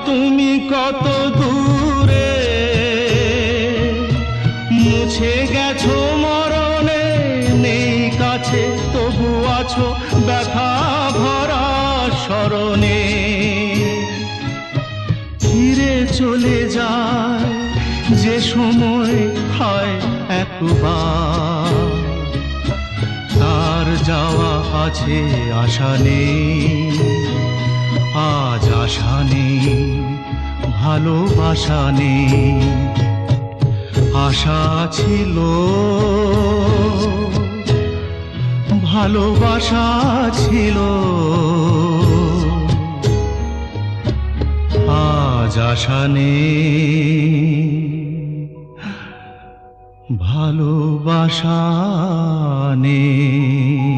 তুমি কত দূরে, মুছে গেছো মরণে, নেই কাছে তবু আছো ব্যথা ভরা স্মরণে। ফিরে চলে যায় যে সময় হয় একবার, তার যাওয়া আছে আশা নেই, আজ আশা নেই, ভালোবাসা নেই। আশা ছিল, ভালোবাসা ছিল, আজ আশা নেই, ভালোবাসা নেই।